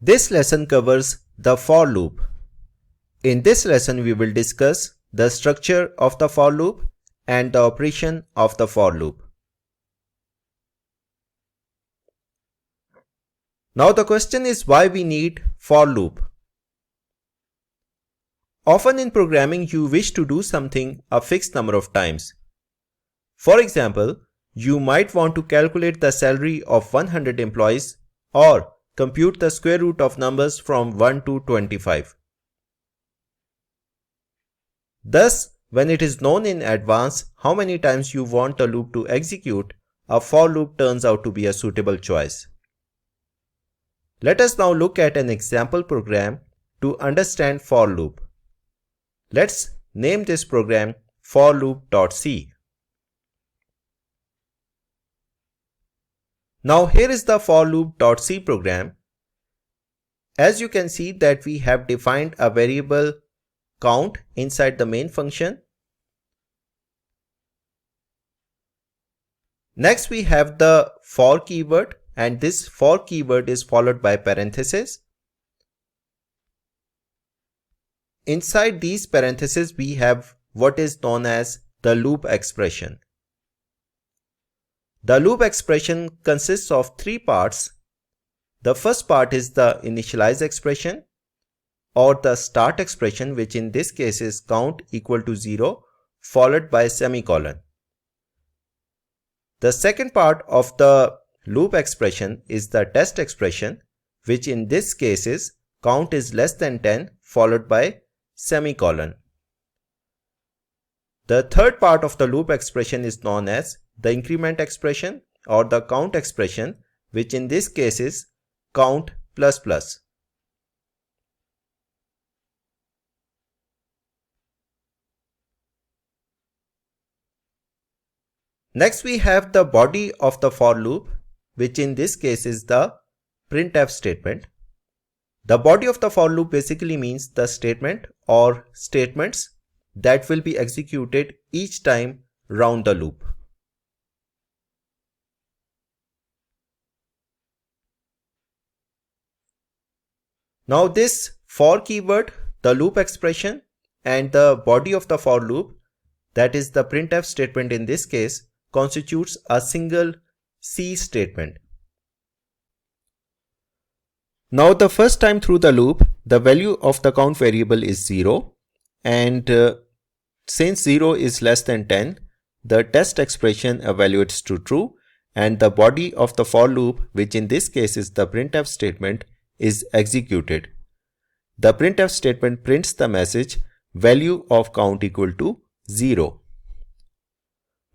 This lesson covers the for loop. In this lesson, we will discuss the structure of the for loop and the operation of the for loop. Now the question is why we need for loop. Often in programming, you wish to do something a fixed number of times. For example, you might want to calculate the salary of 100 employees or compute the square root of numbers from 1 to 25. Thus, when it is known in advance how many times you want a loop to execute, a for loop turns out to be a suitable choice. Let us now look at an example program to understand for loop. Let's name this program forloop.c. Now here is the forloop.c program. As you can see that we have defined a variable count inside the main function. Next we have the for keyword, and this for keyword is followed by parentheses. Inside these parentheses we have what is known as the loop expression. The loop expression consists of three parts. The first part is the initialize expression or the start expression, which in this case is count equal to 0 followed by semicolon. The second part of the loop expression is the test expression, which in this case is count is less than 10 followed by semicolon. The third part of the loop expression is known as the increment expression or the count expression, which in this case is count plus plus. Next we have the body of the for loop, which in this case is the printf statement. The body of the for loop basically means the statement or statements that will be executed each time round the loop. Now this for keyword, the loop expression, and the body of the for loop, that is the printf statement in this case, constitutes a single C statement. Now the first time through the loop, the value of the count variable is 0, and since 0 is less than 10, the test expression evaluates to true, and the body of the for loop, which in this case is the printf statement, is executed. The printf statement prints the message value of count equal to 0.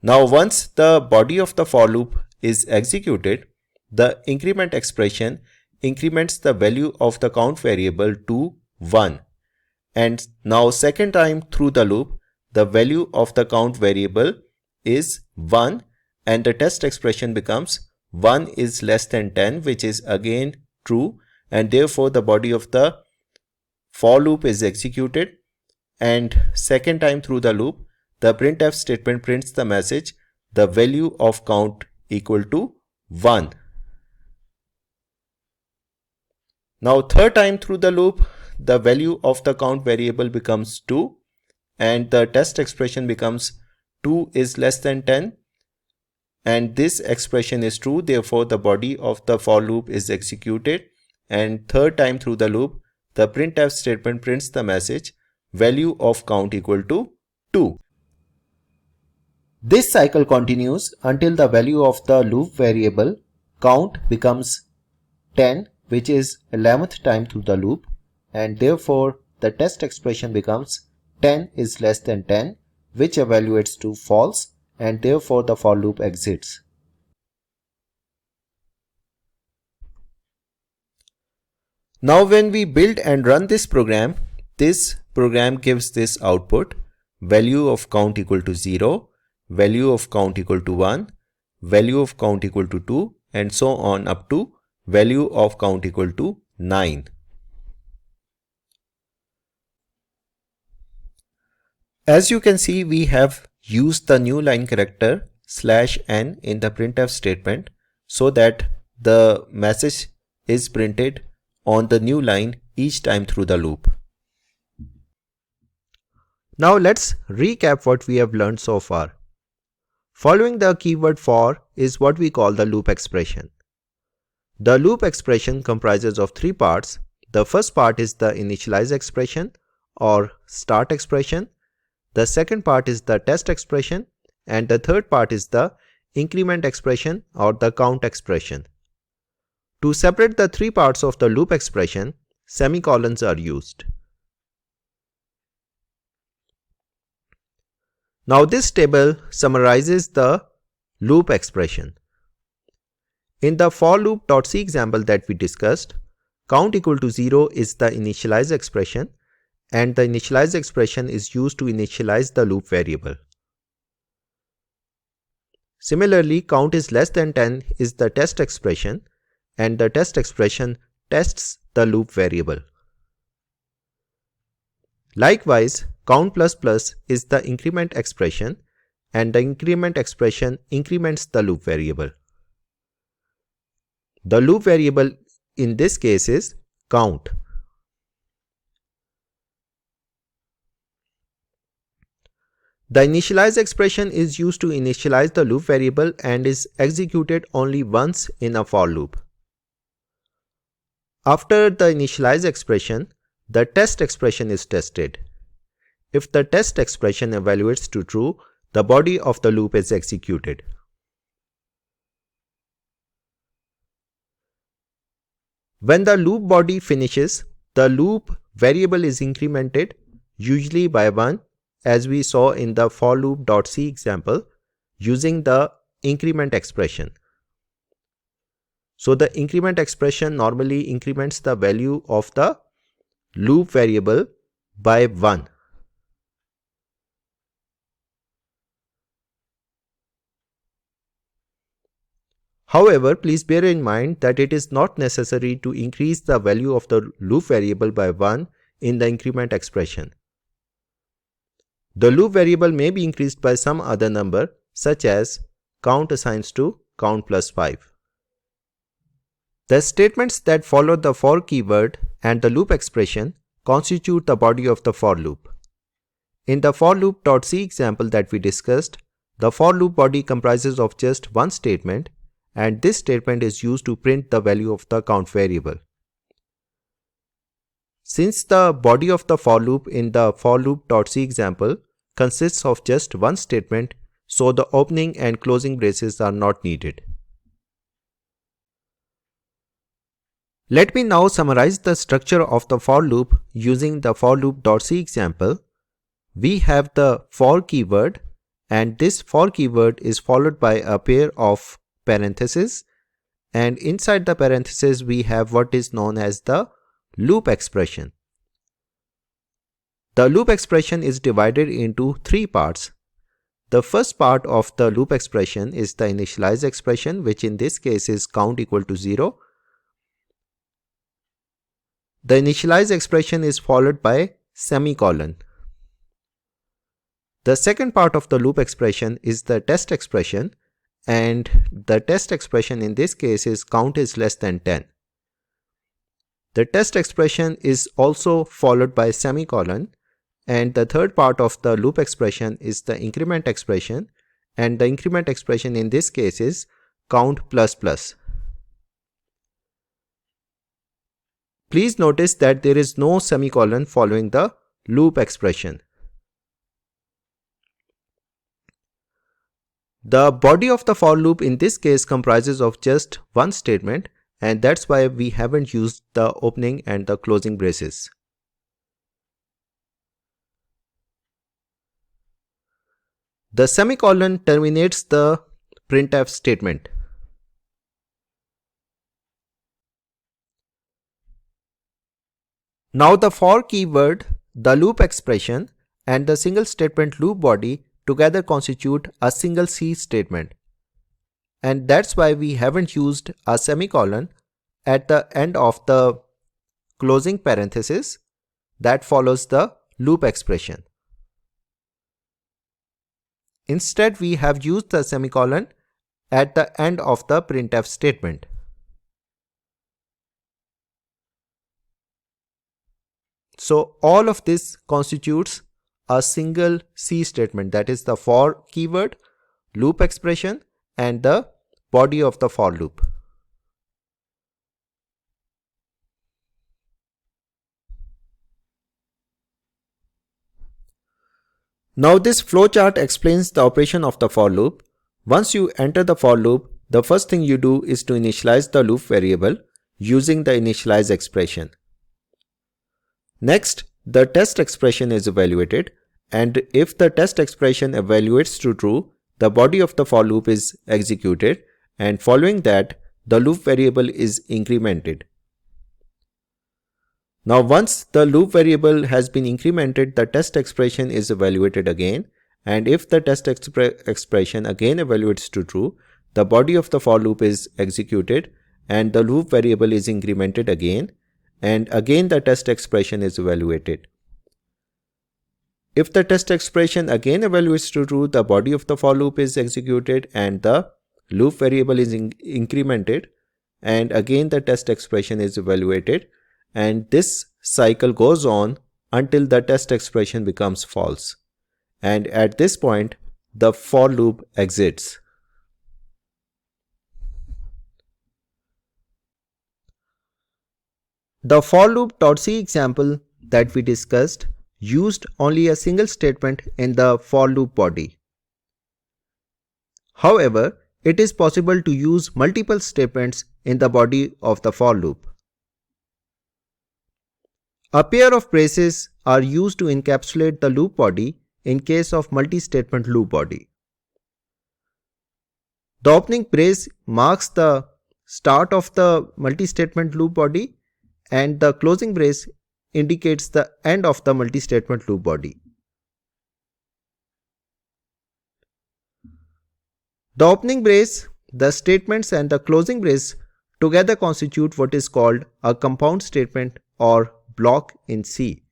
Now once the body of the for loop is executed, the increment expression increments the value of the count variable to 1. And now second time through the loop, the value of the count variable is 1 and the test expression becomes 1 is less than 10, which is again true, and therefore the body of the for loop is executed. And second time through the loop, the printf statement prints the message the value of count equal to 1. Now third time through the loop, the value of the count variable becomes 2 and the test expression becomes 2 is less than 10, and this expression is true, therefore the body of the for loop is executed. And third time through the loop, the printf statement prints the message value of count equal to 2. This cycle continues until the value of the loop variable count becomes 10, which is 11th time through the loop, and therefore the test expression becomes 10 is less than 10, which evaluates to false, and therefore the for loop exits. Now when we build and run this program gives this output: value of count equal to 0, value of count equal to 1, value of count equal to 2, and so on up to value of count equal to 9. As you can see, we have used the new line character /n in the printf statement so that the message is printed on the new line each time through the loop. Now let's recap what we have learned so far. Following the keyword for is what we call the loop expression. The loop expression comprises of three parts. The first part is the initialize expression or start expression. The second part is the test expression, and the third part is the increment expression or the count expression. To separate the three parts of the loop expression, semicolons are used. Now this table summarizes the loop expression. In the for loop.c example that we discussed, count equal to 0 is the initialize expression, and the initialize expression is used to initialize the loop variable. Similarly, count is less than 10 is the test expression, and the test expression tests the loop variable. Likewise, count plus plus is the increment expression, and the increment expression increments the loop variable. The loop variable in this case is count. The initialize expression is used to initialize the loop variable and is executed only once in a for loop. After the initialize expression, the test expression is tested. If the test expression evaluates to true, the body of the loop is executed. When the loop body finishes, the loop variable is incremented, usually by 1, as we saw in the for loop.c example, using the increment expression. So the increment expression normally increments the value of the loop variable by 1. However, please bear in mind that it is not necessary to increase the value of the loop variable by 1 in the increment expression. The loop variable may be increased by some other number, such as count assigns to count plus 5. The statements that follow the for keyword and the loop expression constitute the body of the for loop. In the for loop.c example that we discussed, the for loop body comprises of just one statement, and this statement is used to print the value of the count variable. Since the body of the for loop in the for loop.c example consists of just one statement, so the opening and closing braces are not needed. Let me now summarize the structure of the for loop using the for loop.c example. We have the for keyword, and this for keyword is followed by a pair of parentheses, and inside the parentheses we have what is known as the loop expression. The loop expression is divided into three parts. The first part of the loop expression is the initialize expression, which in this case is count equal to 0. The initialize expression is followed by semicolon. The second part of the loop expression is the test expression, and the test expression in this case is count is less than 10. The test expression is also followed by semicolon, and the third part of the loop expression is the increment expression, and the increment expression in this case is count plus plus. Please notice that there is no semicolon following the loop expression. The body of the for loop in this case comprises of just one statement, and that's why we haven't used the opening and the closing braces. The semicolon terminates the printf statement. Now the for keyword, the loop expression, and the single statement loop body together constitute a single C statement, and that's why we haven't used a semicolon at the end of the closing parenthesis that follows the loop expression. Instead, we have used the semicolon at the end of the printf statement. So all of this constitutes a single C statement, that is the for keyword, loop expression, and the body of the for loop. Now this flowchart explains the operation of the for loop. Once you enter the for loop, the first thing you do is to initialize the loop variable using the initialize expression. Next, the test expression is evaluated, and if the test expression evaluates to true, the body of the for loop is executed, and following that, the loop variable is incremented. Now once the loop variable has been incremented, the test expression is evaluated again, and if the test expression again evaluates to true, the body of the for loop is executed and the loop variable is incremented again, and again the test expression is evaluated. If the test expression again evaluates to true, the body of the for loop is executed and the loop variable is incremented, and again the test expression is evaluated, and this cycle goes on until the test expression becomes false, and at this point the for loop exits. The for loop.c example that we discussed used only a single statement in the for loop body. However, it is possible to use multiple statements in the body of the for loop. A pair of braces are used to encapsulate the loop body in case of multi-statement loop body. The opening brace marks the start of the multi-statement loop body, and the closing brace indicates the end of the multi-statement loop body. The opening brace, the statements, and the closing brace together constitute what is called a compound statement or block in C.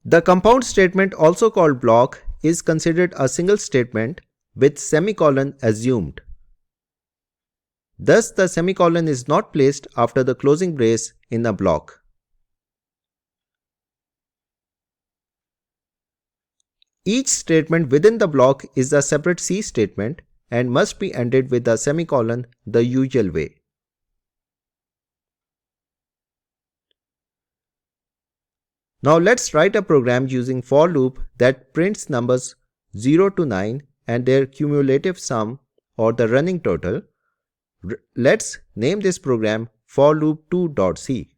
The compound statement, also called block, is considered a single statement with semicolon assumed. Thus, the semicolon is not placed after the closing brace in a block. Each statement within the block is a separate C statement and must be ended with a semicolon the usual way. Now let's write a program using for loop that prints numbers 0 to 9 and their cumulative sum or the running total. Let's name this program for loop2.c.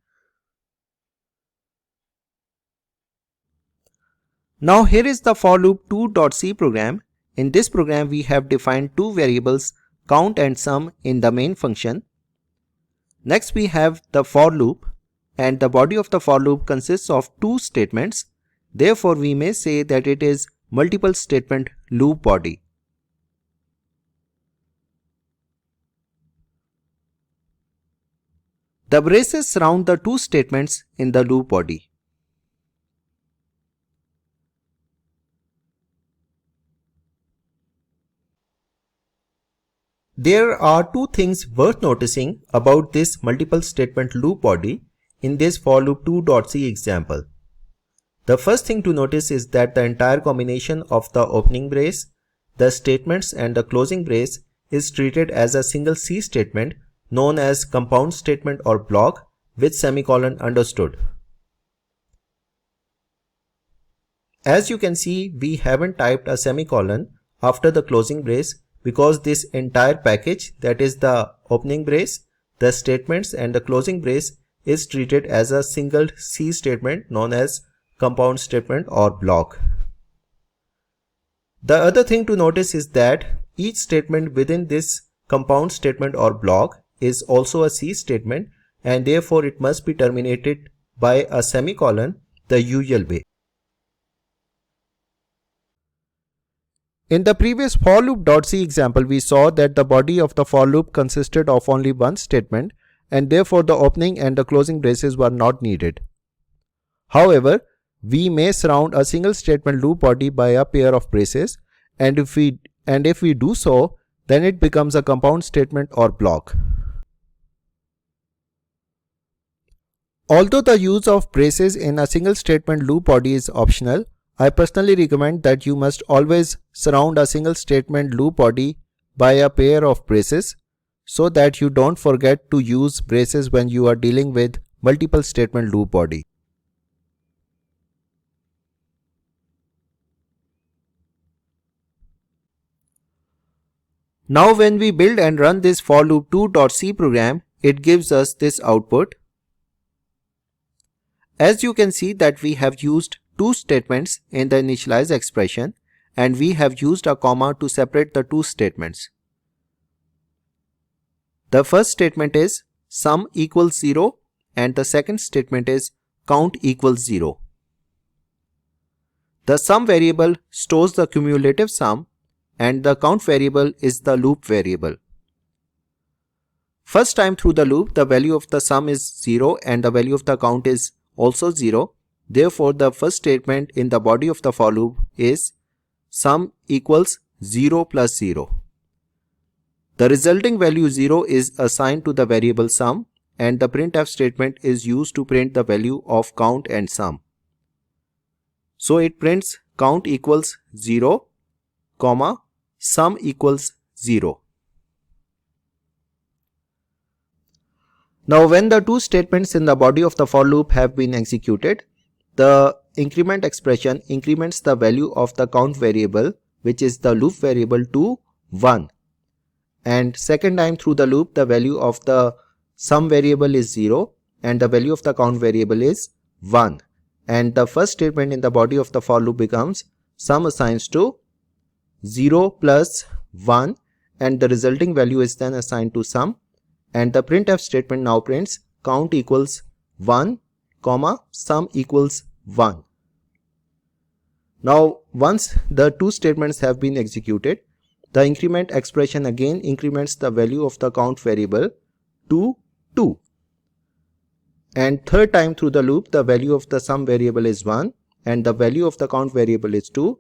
Now here is the for loop2.c program. In this program we have defined two variables, count and sum, in the main function. Next we have the for loop, and the body of the for loop consists of two statements. Therefore we may say that it is multiple statement loop body. The braces surround the two statements in the loop body. There are two things worth noticing about this multiple statement loop body in this for loop2.c example. The first thing to notice is that the entire combination of the opening brace, the statements, and the closing brace is treated as a single C statement known as compound statement or block with semicolon understood. As you can see, we haven't typed a semicolon after the closing brace because this entire package, that is the opening brace, the statements, and the closing brace, is treated as a single C statement known as compound statement or block. The other thing to notice is that each statement within this compound statement or block is also a C statement, and therefore it must be terminated by a semicolon the usual way. In the previous for loop.c example, we saw that the body of the for loop consisted of only one statement, and therefore the opening and the closing braces were not needed. However, we may surround a single statement loop body by a pair of braces, and if we do so, then it becomes a compound statement or block. Although the use of braces in a single statement loop body is optional, I personally recommend that you must always surround a single statement loop body by a pair of braces so that you don't forget to use braces when you are dealing with multiple statement loop body. Now when we build and run this for loop 2.c program, it gives us this output. As you can see that we have used two statements in the initialize expression and we have used a comma to separate the two statements. The first statement is sum equals 0 and the second statement is count equals 0. The sum variable stores the cumulative sum and the count variable is the loop variable. First time through the loop, the value of the sum is 0 and the value of the count is also 0. Therefore, the first statement in the body of the for loop is sum equals 0 plus 0. The resulting value 0 is assigned to the variable sum and the printf statement is used to print the value of count and sum. So it prints count equals 0, comma, sum equals 0. Now when the two statements in the body of the for loop have been executed, the increment expression increments the value of the count variable, which is the loop variable, to 1. And second time through the loop, the value of the sum variable is 0 and the value of the count variable is 1. And the first statement in the body of the for loop becomes sum assigns to 0 plus 1 and the resulting value is then assigned to sum. And the printf statement now prints count equals 1, comma, sum equals 1. Now once the two statements have been executed, the increment expression again increments the value of the count variable to 2. And third time through the loop, the value of the sum variable is 1 and the value of the count variable is 2.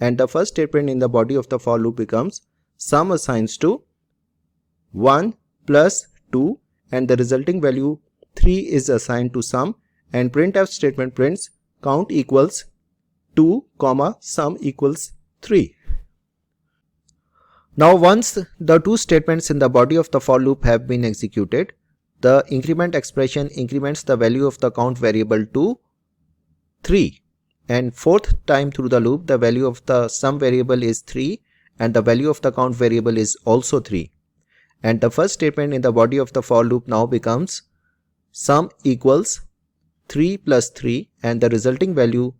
And the first statement in the body of the for loop becomes sum assigns to 1 plus 2 and the resulting value 3 is assigned to sum and printf statement prints count equals 2, comma, sum equals 3. Now once the two statements in the body of the for loop have been executed, the increment expression increments the value of the count variable to 3 and fourth time through the loop, the value of the sum variable is 3 and the value of the count variable is also 3. And the first statement in the body of the for loop now becomes sum equals 3 plus 3 and the resulting value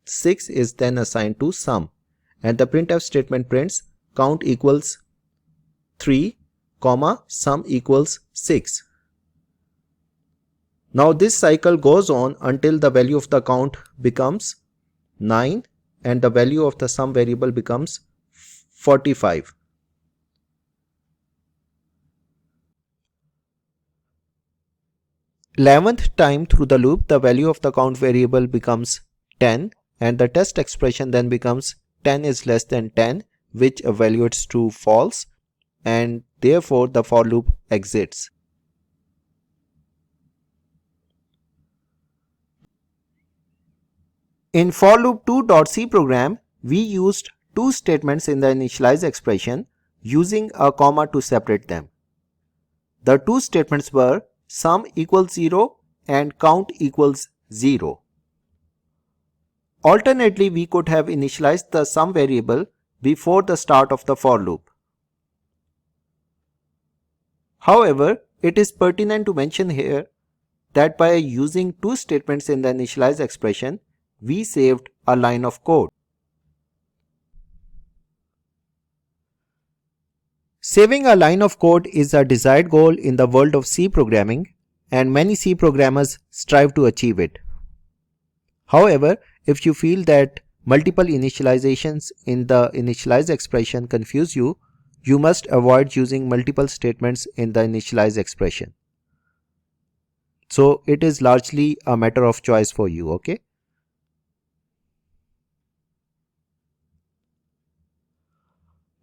6 is then assigned to sum and the printf statement prints count equals 3, comma, sum equals 6. Now this cycle goes on until the value of the count becomes 9 and the value of the sum variable becomes 45. Eleventh time through the loop, the value of the count variable becomes 10 and the test expression then becomes 10 is less than 10, which evaluates to false and therefore the for loop exits. In for loop 2.c program, we used two statements in the initialize expression using a comma to separate them. The two statements were sum equals 0 and count equals 0. Alternately, we could have initialized the sum variable before the start of the for loop. However, it is pertinent to mention here that by using two statements in the initialize expression, we saved a line of code. Saving a line of code is a desired goal in the world of C programming, and many C programmers strive to achieve it. However, if you feel that multiple initializations in the initialize expression confuse you, you must avoid using multiple statements in the initialize expression. So it is largely a matter of choice for you, okay?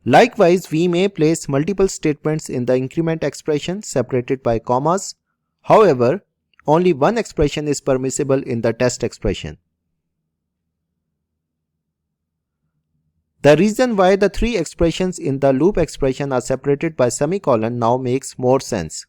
Likewise, we may place multiple statements in the increment expression separated by commas. However, only one expression is permissible in the test expression. The reason why the three expressions in the loop expression are separated by semicolon now makes more sense.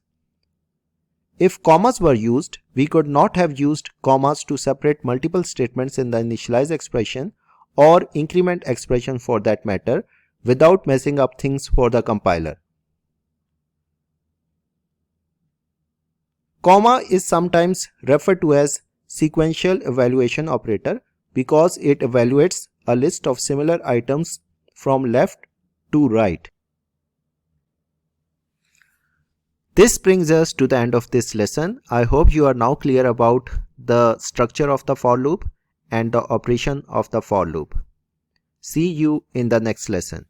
If commas were used, we could not have used commas to separate multiple statements in the initialize expression or increment expression for that matter without messing up things for the compiler. Comma is sometimes referred to as sequential evaluation operator because it evaluates a list of similar items from left to right. This brings us to the end of this lesson. I hope you are now clear about the structure of the for loop and the operation of the for loop. See you in the next lesson.